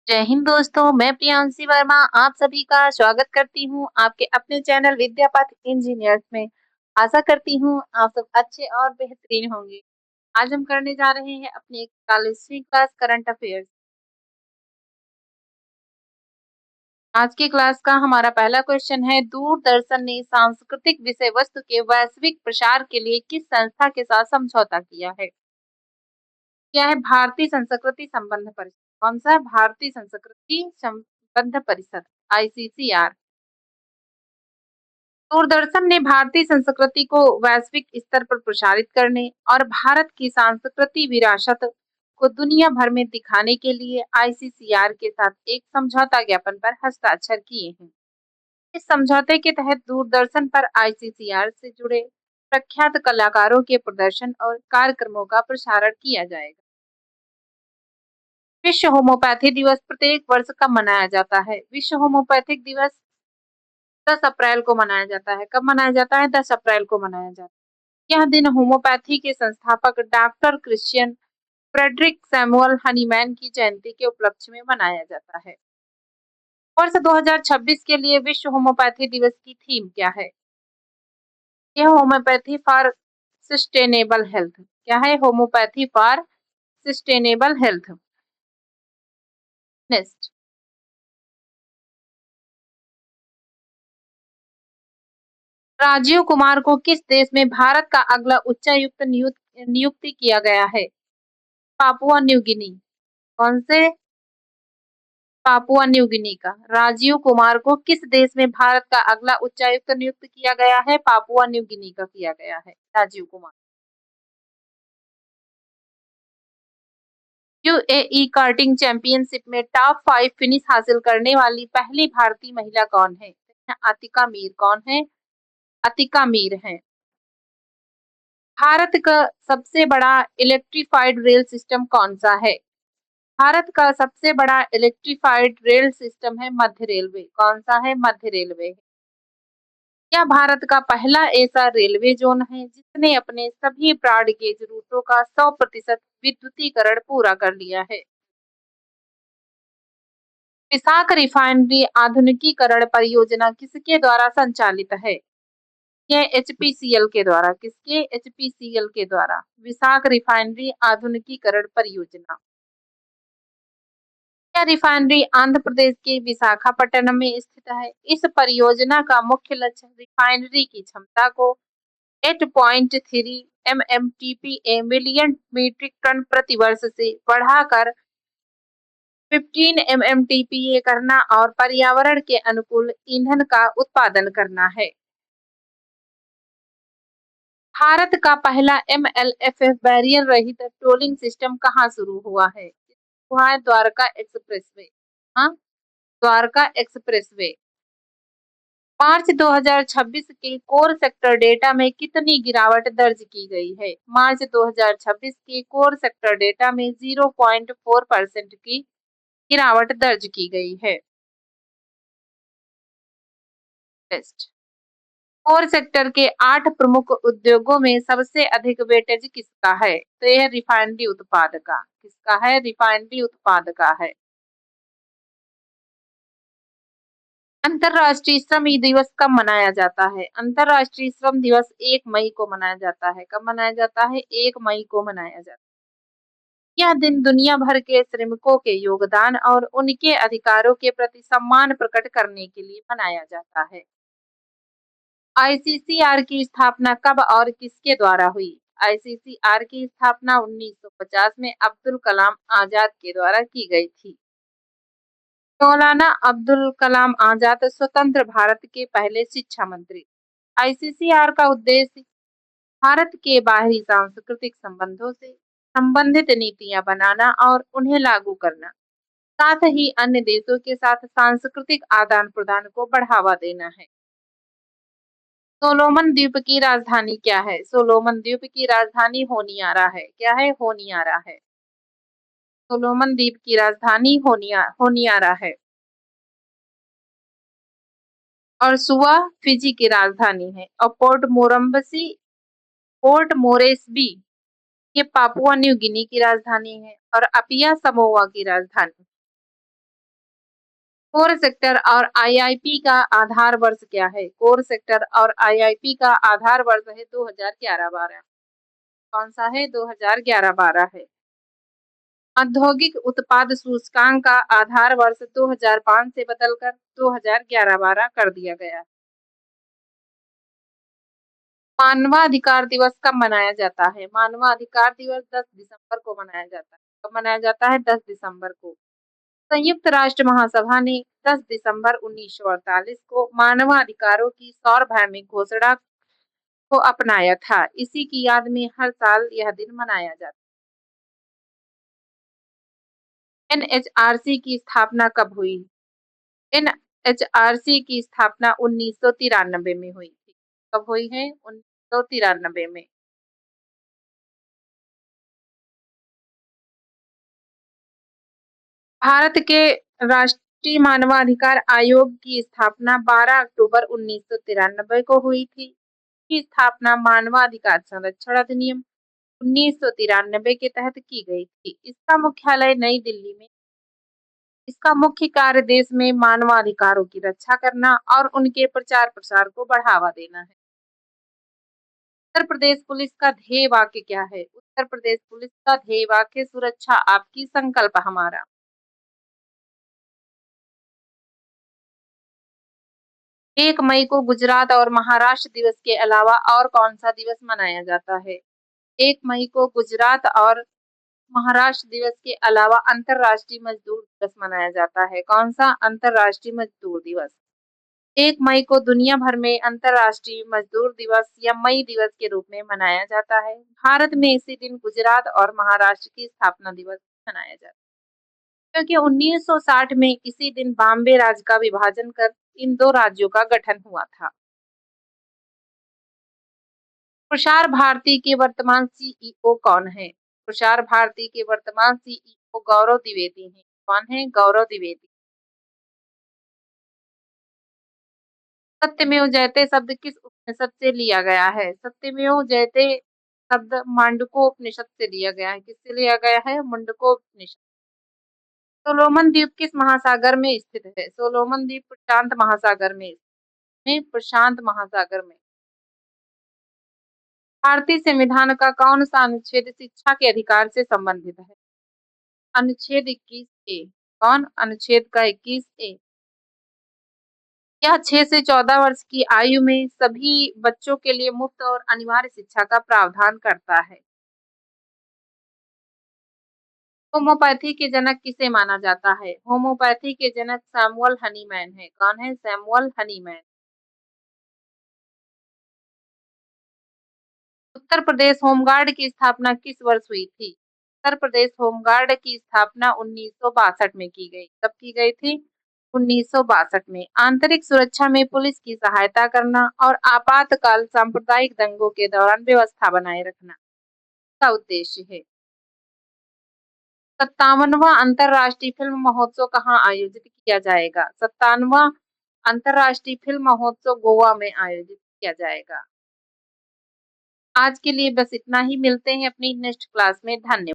जय हिंद दोस्तों, मैं प्रियांशी वर्मा आप सभी का स्वागत करती हूँ आपके अपने चैनल विद्यापथ इंजीनियर्स में। आशा करती हूँ आप सब अच्छे और बेहतरीन होंगे। आज हम करने जा रहे हैं अपनी 41वीं क्लास करंट अफेयर्स। आज की क्लास का हमारा पहला क्वेश्चन है, दूरदर्शन ने सांस्कृतिक विषय वस्तु के वैश्विक प्रसार के लिए किस संस्था के साथ समझौता किया है? क्या है? भारतीय संस्कृति संबंध परिषद। कौन सा? भारतीय संस्कृति संबंध परिषद, ICCR। दूरदर्शन ने भारतीय संस्कृति को वैश्विक स्तर पर प्रसारित करने और भारत की सांस्कृतिक विरासत को दुनिया भर में दिखाने के लिए ICCR के साथ एक समझौता ज्ञापन पर हस्ताक्षर किए हैं। इस समझौते के तहत दूरदर्शन पर ICCR से जुड़े प्रख्यात कलाकारों के प्रदर्शन और कार्यक्रमों का प्रसारण किया जाएगा। विश्व होम्योपैथी दिवस प्रत्येक वर्ष कब मनाया जाता है? विश्व होम्योपैथिक दिवस 10 अप्रैल को मनाया जाता है। कब मनाया जाता है? 10 अप्रैल को मनाया जाता है। यह दिन होम्योपैथी के संस्थापक doctor Christian Friedrich Samuel Hahnemann की जयंती के उपलक्ष्य में मनाया जाता है। वर्ष 2026 के लिए विश्व होम्योपैथी दिवस की थीम क्या है? यह होम्योपैथी फॉर सस्टेनेबल हेल्थ। क्या है? Homoeopathy for sustainable health. Next, Rajeev Kumar को किस देश में भारत का अगला उच्चायुक्त नियुक्ति किया गया है? Papua New Guinea. कौन से? पापुआ न्यू गिनी का। राजीव कुमार को किस देश में भारत का अगला उच्चायुक्त नियुक्त किया गया है? पापुआ न्यू गिनी का किया गया है Rajeev Kumar. UAE karting championship में टॉप 5 फिनिश हासिल करने वाली पहली भारतीय महिला कौन है? अतिका मीर। कौन है? अतिका मीर है। भारत का सबसे बड़ा इलेक्ट्रिफाइड रेल सिस्टम कौन सा है? भारत का सबसे बड़ा इलेक्ट्रिफाइड रेल सिस्टम है मध्य रेलवे। कौन सा है? मध्य रेलवे। यह भारत का पहला ऐसा रेलवे जोन है जिसने अपने सभी ब्रॉड गेज रूटों का 100% विद्युतीकरण पूरा कर लिया है। विशाख रिफाइनरी आधुनिकीकरण परियोजना किसके द्वारा संचालित है? यह HPCL के द्वारा। किसके? HPCL के द्वारा। विशाख रिफाइनरी आधुनिकीकरण परियोजना। यह रिफाइनरी आंध्र प्रदेश के विशाखापट्टनम में स्थित है। इस परियोजना का मुख्य लक्ष्य रिफाइनरी की क्षमता को 8.3 MMTPA मिलियन मीट्रिक टन प्रति वर्ष से बढ़ाकर 15 MMTPA करना और पर्यावरण के अनुकूल ईंधन का उत्पादन करना है। भारत का पहला MLFF बैरियर रहित टोलिंग सिस्टम कहाँ शुरू हुआ है? हुआ है द्वारका एक्सप्रेसवे। हाँ, द्वारका एक्सप्रेसवे। मार्च 2026 के कोर सेक्टर डेटा में कितनी गिरावट दर्ज की गई है? मार्च 2026 के कोर सेक्टर डेटा में 0.4% की गिरावट दर्ज की गई है। टेस्ट। कोर सेक्टर के 8 प्रमुख उद्योगों में सबसे अधिक वेटेज किसका है? तो यह रिफाइनरी उत्पाद का। किसका है? रिफाइनरी उत्पाद का है। अंतरराष्ट्रीय श्रम दिवस कब मनाया जाता है? अंतरराष्ट्रीय श्रम दिवस 1 मई को मनाया जाता है। कब मनाया जाता है? 1 मई को मनाया जाता है। यह दिन दुनिया भर के श्रमिकों के योगदान और उनके अधिकारों के प्रति सम्मान प्रकट करने के लिए मनाया जाता है। ICCR की स्थापना कब और किसके द्वारा हुई? ICCR की स्थापना 1950 में अब्दुल कलाम आजाद के द्वारा की गई थी। मौलाना अब्दुल कलाम आजाद स्वतंत्र भारत के पहले शिक्षा मंत्री। ICCR का उद्देश्य भारत के बाहरी सांस्कृतिक संबंधों से संबंधित नीतियां बनाना और उन्हें लागू करना, साथ ही अन्य देशों के साथ सांस्कृतिक आदान प्रदान को बढ़ावा देना है। सोलोमन द्वीप की राजधानी क्या है? सोलोमन द्वीप की राजधानी होनियारा है। क्या है? होनियारा है। सोलोमन द्वीप की राजधानी होनियारा है। और सुआ फिजी की राजधानी है। और पोर्ट मोरेस्बी ये पापुआ न्यू गिनी की राजधानी है। और अपिया समोआ की राजधानी। कोर सेक्टर और आईआईपी का आधार वर्ष क्या है? कोर सेक्टर और आईआईपी का आधार वर्ष है 2011-12। कौन सा है? 2011-12 है। औद्योगिक उत्पाद सूचकांक का आधार वर्ष 2005 से बदलकर 2011-12 कर दिया गया। मानवाधिकार दिवस कब मनाया जाता है? मानवाधिकार दिवस 10 दिसंबर को मनाया जाता है। कब मनाया जाता है? 10 दिसंबर को। संयुक्त राष्ट्र महासभा ने 10 दिसंबर 1948 को मानवाधिकारों की सार्वभौमिक घोषणा को अपनाया था। इसी की याद में हर साल यह दिन मनाया जाता है। एनएचआरसी की स्थापना कब हुई? एनएचआरसी की स्थापना 1993 में हुई थी। कब हुई है? 1993 में। भारत के राष्ट्रीय मानवाधिकार आयोग की स्थापना 12 अक्टूबर 1993 को हुई थी। की स्थापना मानवाधिकार संरक्षण अधिनियम 1993 के तहत की गई थी। इसका मुख्यालय नई दिल्ली में। इसका मुख्य कार्य देश में मानवाधिकारों की रक्षा करना और उनके प्रचार प्रसार को बढ़ावा देना है। उत्तर प्रदेश पुलिस का ध्येय वाक्य क्या है? उत्तर प्रदेश पुलिस का ध्येय वाक्य सुरक्षा आपकी संकल्प हमारा। 1 मई को गुजरात और महाराष्ट्र दिवस के अलावा और कौन सा दिवस मनाया जाता है? 1 मई को गुजरात और महाराष्ट्र दिवस के अलावा अंतर्राष्ट्रीय मजदूर दिवस मनाया जाता है। कौन सा? अंतर्राष्ट्रीय मजदूर दिवस। 1 मई को दुनिया भर में अंतर्राष्ट्रीय मजदूर दिवस या मई दिवस के रूप में मनाया जाता है। भारत में इसी दिन गुजरात और महाराष्ट्र की स्थापना दिवस मनाया जाता है, क्योंकि 1960 में इसी दिन बॉम्बे राज्य का विभाजन कर इन दो राज्यों का गठन हुआ था। प्रसार भारती के वर्तमान सीईओ कौन है? प्रसार भारती के वर्तमान सीईओ गौरव द्विवेदी हैं। कौन है? गौरव द्विवेदी। सत्यमेव जयते शब्द किस उपनिषद से लिया गया है? सत्यमेव जयते शब्द मांडुक्य उपनिषद से लिया गया है। किससे लिया गया है? मांडुक्य उपनिषद। सोलोमन द्वीप किस महासागर में स्थित है? सोलोमन द्वीप प्रशांत महासागर में प्रशांत महासागर में। भारतीय संविधान का कौन सा अनुच्छेद शिक्षा के अधिकार से संबंधित है? अनुच्छेद 21 ए। कौन? अनुच्छेद का 21 ए। यह 6 से 14 वर्ष की आयु में सभी बच्चों के लिए मुफ्त और अनिवार्य शिक्षा का प्रावधान करता है। होम्योपैथी के जनक किसे माना जाता है? होम्योपैथी के जनक सैमुअल हनीमैन है। कौन है? Samuel Hahnemann. Uttar Pradesh home guard की स्थापना किस वर्ष हुई थी? उत्तर प्रदेश होमगार्ड की स्थापना 1962 में की गई। कब की गई थी? 1962 में। आंतरिक सुरक्षा में पुलिस की सहायता करना और आपातकाल सांप्रदायिक दंगों के दौरान व्यवस्था बनाए रखना का उद्देश्य है। 57वां अंतर्राष्ट्रीय फिल्म महोत्सव कहाँ आयोजित किया जाएगा? 57वां अंतर्राष्ट्रीय फिल्म महोत्सव गोवा में आयोजित किया जाएगा। आज के लिए बस इतना ही। मिलते हैं अपनी नेक्स्ट क्लास में। धन्यवाद।